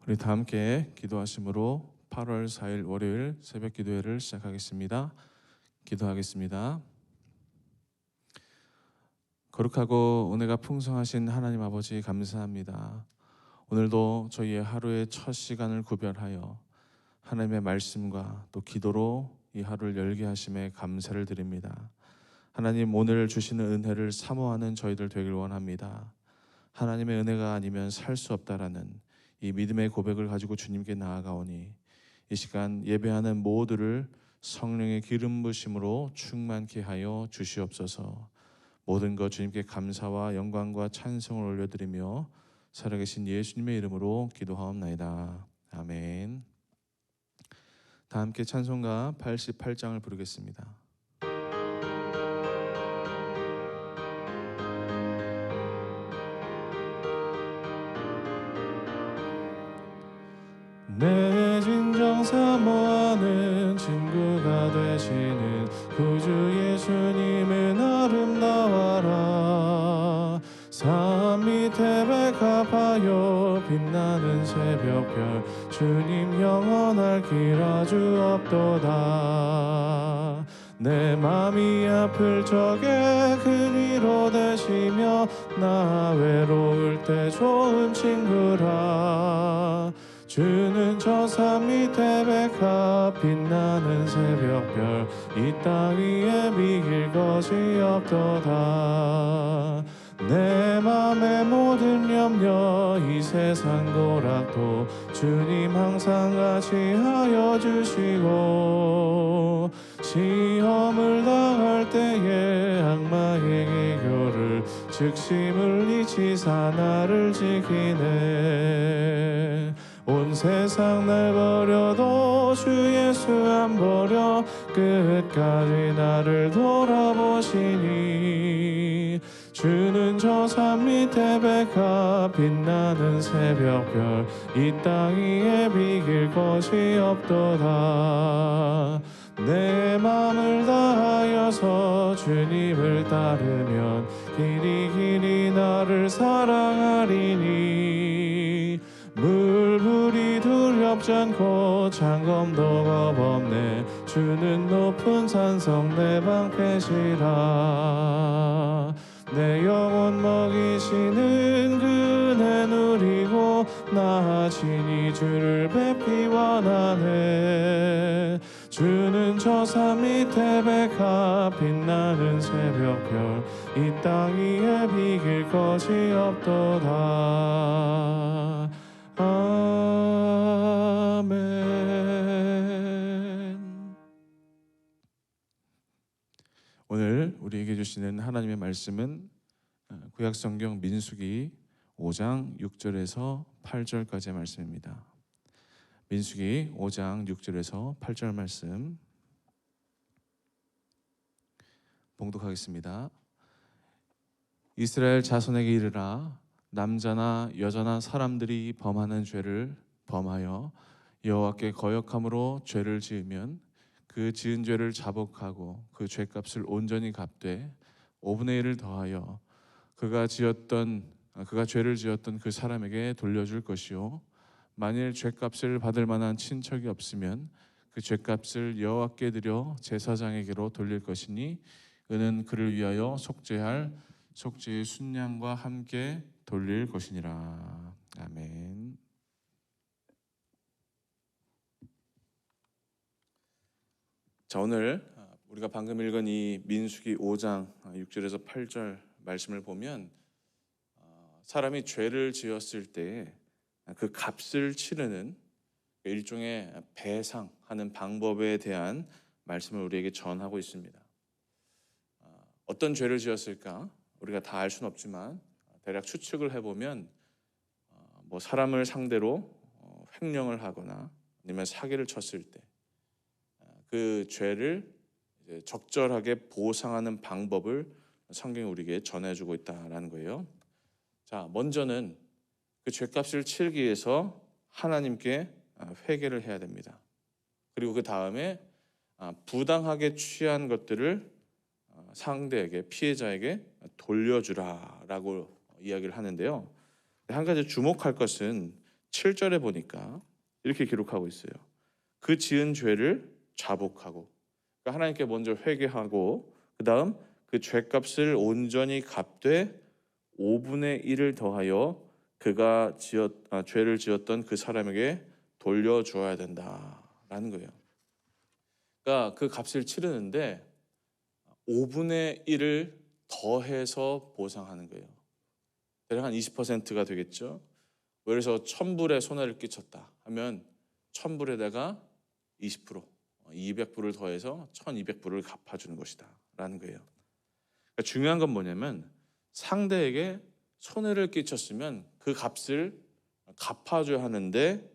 우리 다 함께 기도하심으로 8월 4일 월요일 새벽 기도회를 시작하겠습니다. 기도하겠습니다. 거룩하고 은혜가 풍성하신 하나님 아버지 감사합니다. 오늘도 저희의 하루의 첫 시간을 구별하여 하나님의 말씀과 또 기도로 이 하루를 열게 하심에 감사를 드립니다. 하나님, 오늘 주시는 은혜를 사모하는 저희들 되길 원합니다. 하나님의 은혜가 아니면 살 수 없다라는 이 믿음의 고백을 가지고 주님께 나아가오니 이 시간 예배하는 모두를 성령의 기름 부으심으로 충만케 하여 주시옵소서. 모든 것 주님께 감사와 영광과 찬송을 올려드리며 살아계신 예수님의 이름으로 기도하옵나이다. 아멘. 다 함께 찬송가 88장을 부르겠습니다. 내 진정 사모하는 친구가 되시는 구주 예수님은 아름다워라. 산 밑에 백합하여 빛나는 새벽별 주님 영원할 길 아주 없도다. 내 맘이 아플 적에 그 위로 되시며 나 외로울 때 좋은 친구라. 주는 저 산 밑에 백합 빛나는 새벽별 이 땅 위에 비길 것이 없도다. 내 맘의 모든 염려 이 세상 고락도 주님 항상 같이 하여 주시고 시험을 당할 때에 악마의 기교를 즉시 물리치사 나를 지키네. 온 세상 날 버려도 주 예수 안 버려 끝까지 나를 돌아보시니 주는 저 산 밑에 백합 빛나는 새벽별 이 땅 위에 비길 것이 없도다. 내 맘을 다하여서 주님을 따르면 길이 나를 사랑하리니 물불이 두렵지 않고 창검도 겁없네. 주는 높은 산성 내 방패시라. 내 영혼 먹이시는 그네 누리고 나 친히 주를 뵙기 원하네. 주는 저 산 밑에 백합 빛나는 새벽별 이 땅 위에 비길 것이 없도다. 아멘. 오늘 우리에게 주시는 하나님의 말씀은 구약성경 민수기 5장 6절에서 8절까지의 말씀입니다. 민수기 5장 6절에서 8절 말씀 봉독하겠습니다. 이스라엘 자손에게 이르라. 남자나 여자나 사람들이 범하는 죄를 범하여 여호와께 거역함으로 죄를 지으면 그 지은 죄를 자복하고 그 죄값을 온전히 갚되 5분의 1을 더하여 그가 죄를 지었던 그 사람에게 돌려줄 것이요, 만일 죄값을 받을 만한 친척이 없으면 그 죄값을 여호와께 드려 제사장에게로 돌릴 것이니 그는 그를 위하여 속죄할 속죄의 순양과 함께 돌릴 것이니라. 아멘. 자, 오늘 우리가 방금 읽은 이 민수기 5장 6절에서 8절 말씀을 보면 사람이 죄를 지었을 때 그 값을 치르는 일종의 배상하는 방법에 대한 말씀을 우리에게 전하고 있습니다. 어떤 죄를 지었을까? 우리가 다 알 수는 없지만 대략 추측을 해보면 사람을 상대로 횡령을 하거나 아니면 사기를 쳤을 때 그 죄를 이제 적절하게 보상하는 방법을 성경이 우리에게 전해주고 있다는 거예요. 자, 먼저는 그 죄값을 치르기 위해서 하나님께 회개를 해야 됩니다. 그리고 그 다음에 부당하게 취한 것들을 상대에게, 피해자에게 돌려주라라고 이야기를 하는데요. 한 가지 주목할 것은 7절에 보니까 이렇게 기록하고 있어요. 그 지은 죄를 자복하고, 그러니까 하나님께 먼저 회개하고 그 다음 그 죄값을 온전히 갚되 5분의 1을 더하여 그가 죄를 지었던 그 사람에게 돌려주어야 된다라는 거예요. 그러니까 그 값을 치르는데 5분의 1을 더해서 보상하는 거예요. 대략 한 20%가 되겠죠. 그래서 1000불의 손해를 끼쳤다 하면 1000불에다가 20%, 200불을 더해서 1200불을 갚아주는 것이다 라는 거예요. 그러니까 중요한 건 뭐냐면 상대에게 손해를 끼쳤으면 그 값을 갚아줘야 하는데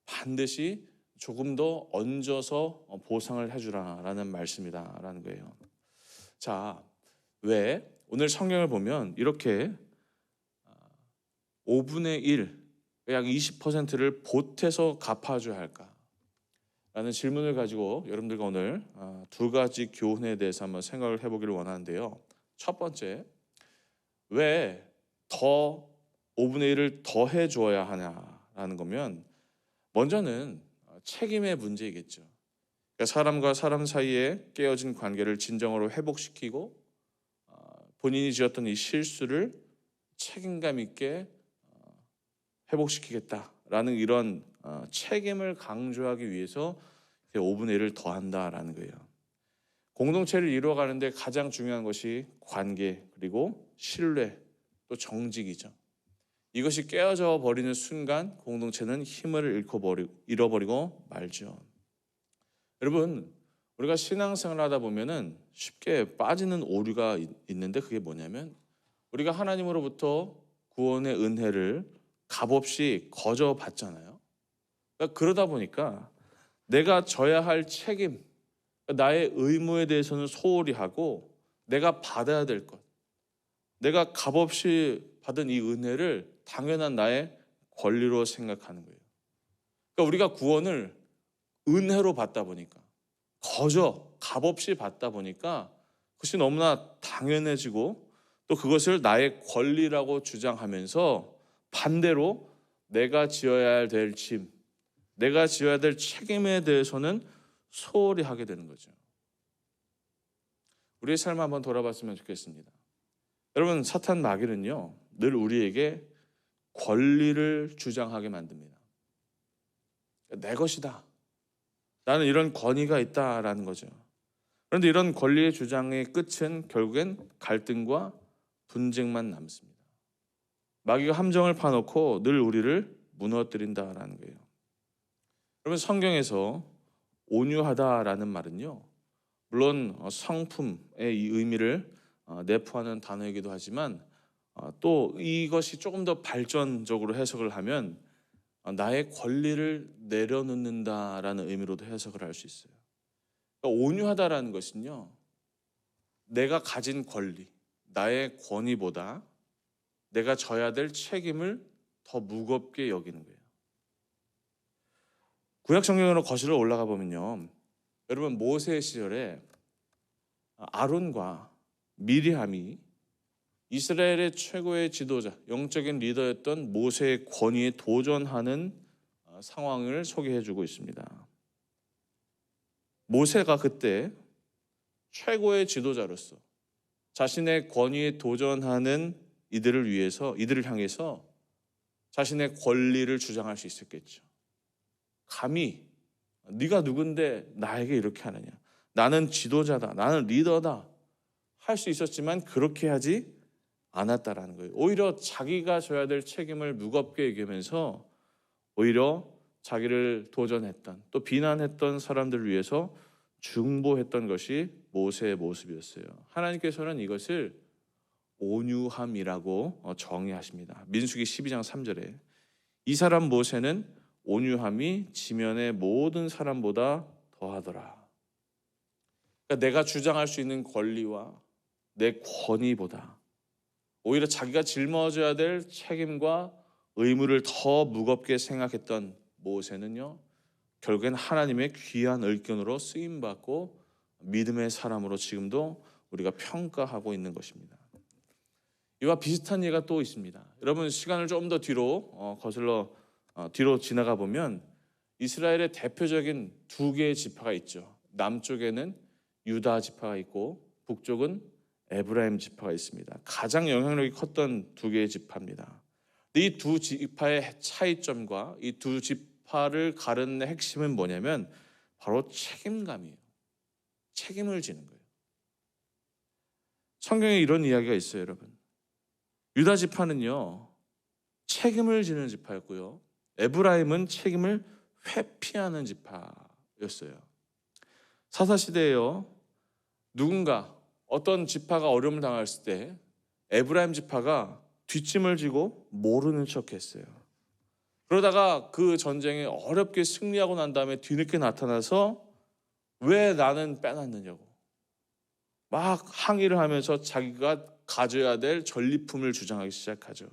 반드시 조금 더 얹어서 보상을 해주라라는 말씀이다라는 거예요. 자, 왜 오늘 성경을 보면 이렇게 5분의 1, 약 20%를 보태서 갚아줘야 할까? 라는 질문을 가지고 여러분들과 오늘 두 가지 교훈에 대해서 한번 생각을 해보기를 원하는데요. 첫 번째, 왜 더 5분의 1을 더 해줘야 하냐라는 거면 먼저는 책임의 문제이겠죠. 그러니까 사람과 사람 사이에 깨어진 관계를 진정으로 회복시키고 본인이 지었던 이 실수를 책임감 있게 회복시키겠다라는 이런 책임을 강조하기 위해서 5분의 1을 더한다라는 거예요. 공동체를 이루어가는데 가장 중요한 것이 관계 그리고 신뢰 또 정직이죠. 이것이 깨어져 버리는 순간 공동체는 힘을 잃어버리고 말죠. 여러분, 우리가 신앙생활을 하다 보면은 쉽게 빠지는 오류가 있는데 그게 뭐냐면 우리가 하나님으로부터 구원의 은혜를 값없이 거저 받잖아요. 그러다 보니까 내가 져야 할 책임, 나의 의무에 대해서는 소홀히 하고 내가 받아야 될 것, 내가 값없이 받은 이 은혜를 당연한 나의 권리로 생각하는 거예요. 그러니까 우리가 구원을 은혜로 받다 보니까 거저 값없이 받다 보니까 그것이 너무나 당연해지고 또 그것을 나의 권리라고 주장하면서 반대로 내가 지어야 될 짐, 내가 지어야 될 책임에 대해서는 소홀히 하게 되는 거죠. 우리의 삶을 한번 돌아봤으면 좋겠습니다. 여러분, 사탄 마귀는요 늘 우리에게 권리를 주장하게 만듭니다. 내 것이다. 나는 이런 권위가 있다라는 거죠. 그런데 이런 권리의 주장의 끝은 결국엔 갈등과 분쟁만 남습니다. 마귀가 함정을 파놓고 늘 우리를 무너뜨린다라는 거예요. 여러분, 성경에서 온유하다라는 말은요, 물론 성품의 이 의미를 내포하는 단어이기도 하지만 또 이것이 조금 더 발전적으로 해석을 하면 나의 권리를 내려놓는다라는 의미로도 해석을 할 수 있어요. 그러니까 온유하다라는 것은요, 내가 가진 권리, 나의 권위보다 내가 져야 될 책임을 더 무겁게 여기는 거예요. 구약 성경으로 거슬러 올라가 보면요, 여러분 모세 시절에 아론과 미리암이 이스라엘의 최고의 지도자, 영적인 리더였던 모세의 권위에 도전하는 상황을 소개해주고 있습니다. 모세가 그때 최고의 지도자로서 자신의 권위에 도전하는 이들을 향해서 자신의 권리를 주장할 수 있었겠죠. 감히 네가 누군데 나에게 이렇게 하느냐, 나는 지도자다, 나는 리더다 할 수 있었지만 그렇게 하지 않았다라는 거예요. 오히려 자기가 져야 될 책임을 무겁게 여기면서 오히려 자기를 도전했던 또 비난했던 사람들을 위해서 중보했던 것이 모세의 모습이었어요. 하나님께서는 이것을 온유함이라고 정의하십니다. 민수기 12장 3절에 이 사람 모세는 온유함이 지면의 모든 사람보다 더하더라. 그러니까 내가 주장할 수 있는 권리와 내 권위보다 오히려 자기가 짊어져야 될 책임과 의무를 더 무겁게 생각했던 모세는요, 결국엔 하나님의 귀한 을견으로 쓰임받고 믿음의 사람으로 지금도 우리가 평가하고 있는 것입니다. 이와 비슷한 예가 또 있습니다. 여러분, 시간을 좀 더 뒤로 거슬러 뒤로 지나가 보면 이스라엘의 대표적인 두 개의 지파가 있죠. 남쪽에는 유다 지파가 있고 북쪽은 에브라임 지파가 있습니다. 가장 영향력이 컸던 두 개의 지파입니다. 이 두 지파의 차이점과 이 두 지파를 가르는 핵심은 뭐냐면 바로 책임감이에요. 책임을 지는 거예요. 성경에 이런 이야기가 있어요, 여러분. 유다 지파는요, 책임을 지는 지파였고요. 에브라임은 책임을 회피하는 지파였어요. 사사시대에요, 누군가 어떤 지파가 어려움을 당했을 때 에브라임 지파가 뒷짐을 지고 모르는 척했어요. 그러다가 그 전쟁에 어렵게 승리하고 난 다음에 뒤늦게 나타나서 왜 나는 빼놨느냐고 막 항의를 하면서 자기가 가져야 될 전리품을 주장하기 시작하죠.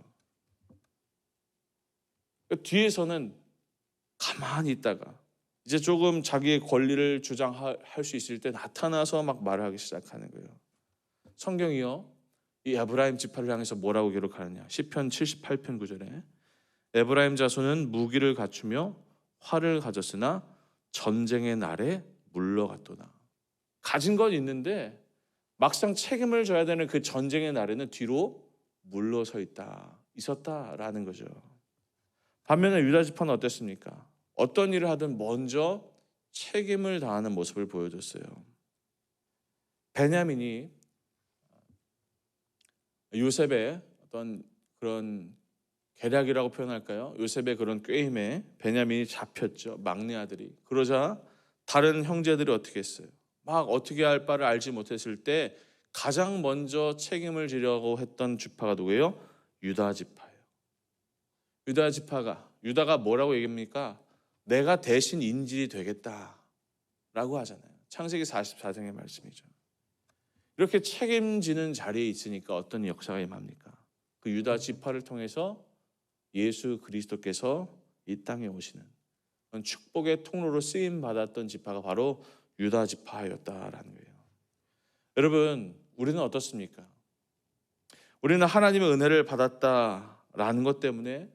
뒤에서는 가만히 있다가 이제 조금 자기의 권리를 주장할 수 있을 때 나타나서 막 말을 하기 시작하는 거예요. 성경이요, 이 에브라임 지파를 향해서 뭐라고 기록하느냐. 시편 78편 9절에 에브라임 자손은 무기를 갖추며 활을 가졌으나 전쟁의 날에 물러갔도다. 가진 건 있는데 막상 책임을 져야 되는 그 전쟁의 날에는 뒤로 물러서 있었다라는 거죠. 반면에 유다 지파는 어땠습니까? 어떤 일을 하든 먼저 책임을 다하는 모습을 보여줬어요. 베냐민이 요셉의 어떤 그런 계략이라고 표현할까요? 요셉의 그런 꾀임에 베냐민이 잡혔죠. 막내 아들이. 그러자 다른 형제들이 어떻게 했어요? 막 어떻게 할 바를 알지 못했을 때 가장 먼저 책임을 지려고 했던 지파가 누구예요? 유다 지파예요. 유다가 뭐라고 얘기합니까? 내가 대신 인질이 되겠다라고 하잖아요. 창세기 44장의 말씀이죠. 이렇게 책임지는 자리에 있으니까 어떤 역사가 임합니까? 그 유다 지파를 통해서 예수 그리스도께서 이 땅에 오시는 축복의 통로로 쓰임 받았던 지파가 바로 유다 지파였다라는 거예요. 여러분, 우리는 어떻습니까? 우리는 하나님의 은혜를 받았다라는 것 때문에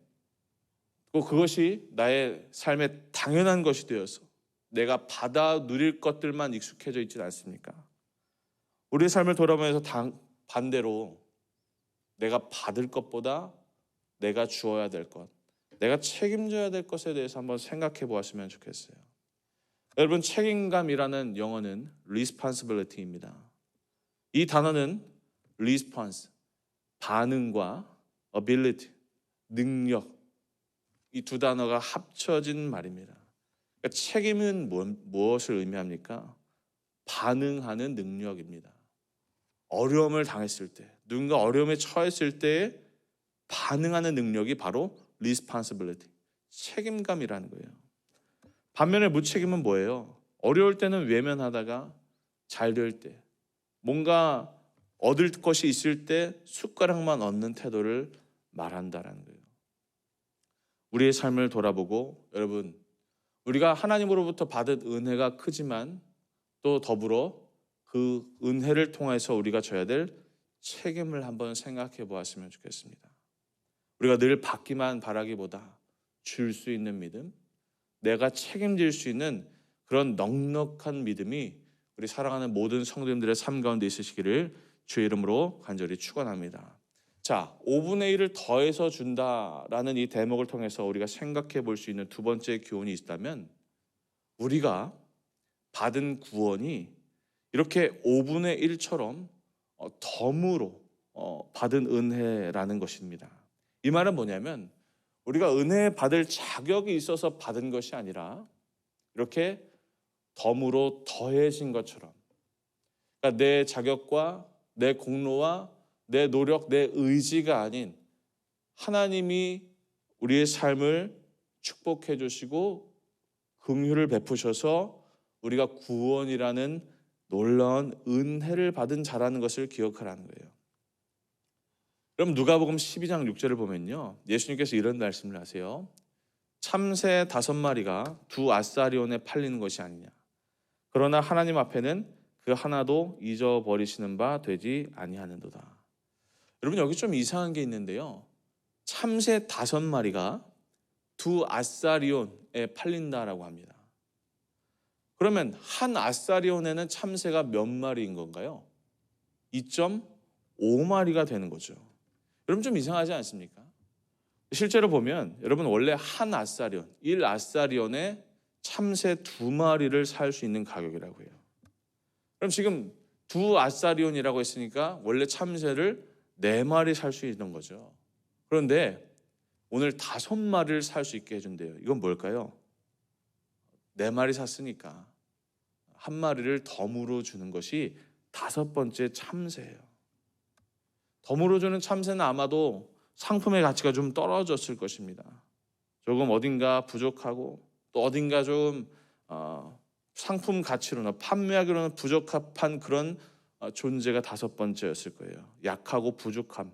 또 그것이 나의 삶의 당연한 것이 되어서 내가 받아 누릴 것들만 익숙해져 있지는 않습니까? 우리의 삶을 돌아보면서 반대로 내가 받을 것보다 내가 주어야 될 것, 내가 책임져야 될 것에 대해서 한번 생각해 보았으면 좋겠어요. 여러분, 책임감이라는 영어는 responsibility입니다. 이 단어는 response, 반응과 ability, 능력, 이 두 단어가 합쳐진 말입니다. 그러니까 책임은 무엇을 의미합니까? 반응하는 능력입니다. 어려움을 당했을 때, 누군가 어려움에 처했을 때 반응하는 능력이 바로 responsibility, 책임감이라는 거예요. 반면에 무책임은 뭐예요? 어려울 때는 외면하다가 잘 될 때, 뭔가 얻을 것이 있을 때 숟가락만 얻는 태도를 말한다라는 거예요. 우리의 삶을 돌아보고 여러분, 우리가 하나님으로부터 받은 은혜가 크지만 또 더불어 그 은혜를 통해서 우리가 져야 될 책임을 한번 생각해 보았으면 좋겠습니다. 우리가 늘 받기만 바라기보다 줄 수 있는 믿음, 내가 책임질 수 있는 그런 넉넉한 믿음이 우리 사랑하는 모든 성도님들의 삶 가운데 있으시기를 주의 이름으로 간절히 축원합니다. 자, 5분의 1을 더해서 준다라는 이 대목을 통해서 우리가 생각해 볼 수 있는 두 번째 교훈이 있다면, 우리가 받은 구원이 이렇게 5분의 1처럼 덤으로 받은 은혜라는 것입니다. 이 말은 뭐냐면 우리가 은혜 받을 자격이 있어서 받은 것이 아니라 이렇게 덤으로 더해진 것처럼, 그러니까 내 자격과 내 공로와 내 노력, 내 의지가 아닌 하나님이 우리의 삶을 축복해 주시고 긍휼을 베푸셔서 우리가 구원이라는 놀라운 은혜를 받은 자라는 것을 기억하라는 거예요. 그럼 누가복음 12장 6절을 보면요, 예수님께서 이런 말씀을 하세요. 참새 5마리가 두 아사리온에 팔리는 것이 아니냐. 그러나 하나님 앞에는 그 하나도 잊어버리시는 바 되지 두 아사리온에 팔린다라고 합니다. 그러면 한 아사리온에는 참새가 몇 마리인 건가요? 2.5마리가 되는 거죠. 여러분 좀 이상하지 않습니까? 실제로 보면 여러분 원래 한 아사리온, 1아사리온에 참새 2마리를 살 수 있는 가격이라고 해요. 그럼 지금 두 아사리온이라고 했으니까 원래 참새를 4마리 살 수 있는 거죠. 그런데 오늘 5마리를 살 수 있게 해준대요. 이건 뭘까요? 4마리 샀으니까 한 마리를 덤으로 주는 것이 5번째 참새예요. 덤으로 주는 참새는 아마도 상품의 가치가 좀 떨어졌을 것입니다. 조금 어딘가 부족하고 또 어딘가 좀 상품 가치로나 판매하기로는 부적합한 그런 존재가 5번째였을 거예요. 약하고 부족함,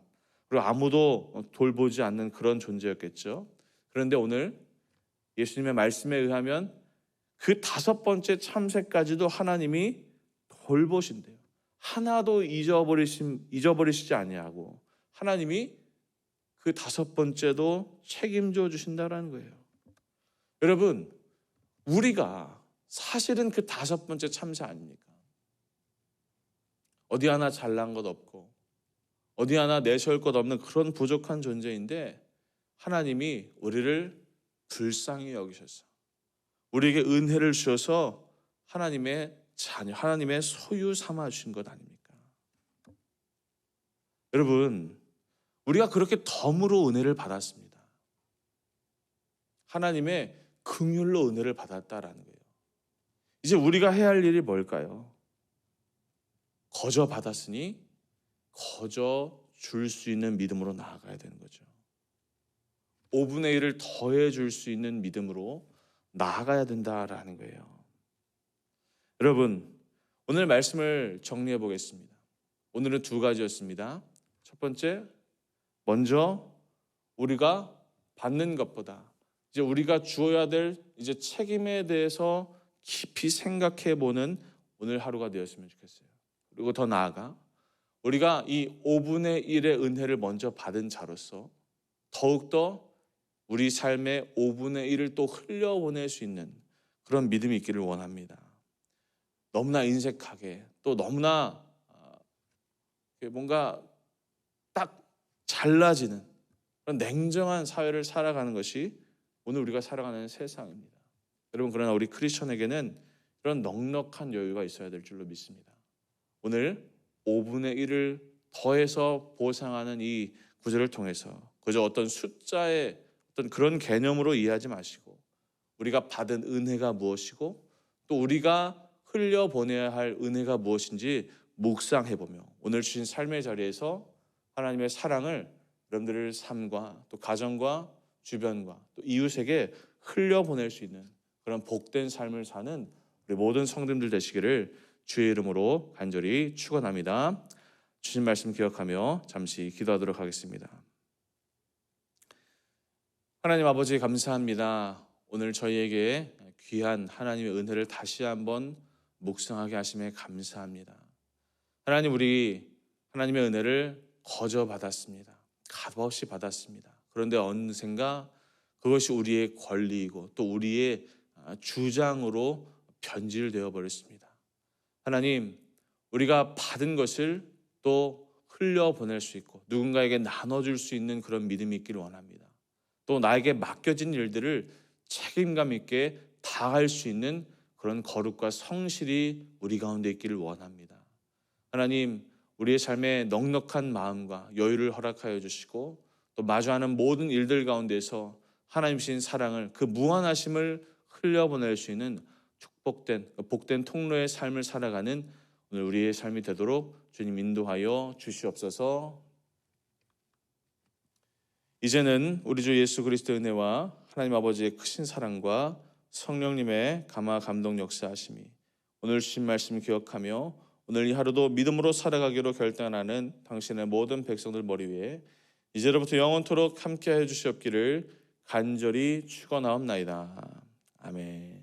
그리고 아무도 돌보지 않는 그런 존재였겠죠. 그런데 오늘 예수님의 말씀에 의하면 그 5번째 참새까지도 하나님이 돌보신대요. 하나도 잊어버리시지 아니하고 하나님이 그 5번째도 책임져 주신다라는 거예요. 여러분, 우리가 사실은 그 5번째 참새 아닙니까? 어디 하나 잘난 것 없고 어디 하나 내세울 것 없는 그런 부족한 존재인데 하나님이 우리를 불쌍히 여기셔서 우리에게 은혜를 주셔서 하나님의 자녀, 하나님의 소유 삼아 주신 것 아닙니까? 여러분, 우리가 그렇게 덤으로 은혜를 받았습니다. 하나님의 긍휼로 은혜를 받았다라는 거예요. 이제 우리가 해야 할 일이 뭘까요? 거저 받았으니 거저 줄 수 있는 믿음으로 나아가야 되는 거죠. 5분의 1을 더해 줄 수 있는 믿음으로 나아가야 된다라는 거예요. 여러분, 오늘 말씀을 정리해 보겠습니다. 오늘은 2가지였습니다. 첫 번째, 먼저 우리가 받는 것보다 이제 우리가 주어야 될 이제 책임에 대해서 깊이 생각해 보는 오늘 하루가 되었으면 좋겠어요. 그리고 더 나아가 우리가 이 5분의 1의 은혜를 먼저 받은 자로서 더욱더 우리 삶의 5분의 1을 또 흘려보낼 수 있는 그런 믿음이 있기를 원합니다. 너무나 인색하게 또 너무나 뭔가 딱 잘라지는 그런 냉정한 사회를 살아가는 것이 오늘 우리가 살아가는 세상입니다. 여러분, 그러나 우리 크리스천에게는 그런 넉넉한 여유가 있어야 될 줄로 믿습니다. 오늘 5분의 1을 더해서 보상하는 이 구절을 통해서 그저 어떤 숫자의 어떤 그런 개념으로 이해하지 마시고 우리가 받은 은혜가 무엇이고 또 우리가 흘려보내야 할 은혜가 무엇인지 묵상해보며 오늘 주신 삶의 자리에서 하나님의 사랑을 여러분들의 삶과 또 가정과 주변과 또 이웃에게 흘려보낼 수 있는 그런 복된 삶을 사는 우리 모든 성도님들 되시기를 주의 이름으로 간절히 축원합니다. 주신 말씀 기억하며 잠시 기도하도록 하겠습니다. 하나님 아버지 감사합니다. 오늘 저희에게 귀한 하나님의 은혜를 다시 한번 묵상하게 하심에 감사합니다. 하나님, 우리 하나님의 은혜를 거저 받았습니다. 값없이 받았습니다. 그런데 어느샌가 그것이 우리의 권리이고 또 우리의 주장으로 변질되어 버렸습니다. 하나님, 우리가 받은 것을 또 흘려보낼 수 있고 누군가에게 나눠줄 수 있는 그런 믿음이 있기를 원합니다. 또 나에게 맡겨진 일들을 책임감 있게 다할 수 있는 그런 거룩과 성실이 우리 가운데 있기를 원합니다. 하나님, 우리의 삶에 넉넉한 마음과 여유를 허락하여 주시고 또 마주하는 모든 일들 가운데서 하나님 주신 사랑을 그 무한하심을 흘려보낼 수 있는 복된 통로의 삶을 살아가는 오늘 우리의 삶이 되도록 주님 인도하여 주시옵소서. 이제는 우리 주 예수 그리스도의 은혜와 하나님 아버지의 크신 사랑과 성령님의 감화 감동 역사하심이 오늘 주신 말씀 기억하며 오늘 이 하루도 믿음으로 살아가기로 결단하는 당신의 모든 백성들 머리 위에 이제로부터 영원토록 함께하여 주시옵기를 간절히 축원하옵나이다. 아멘.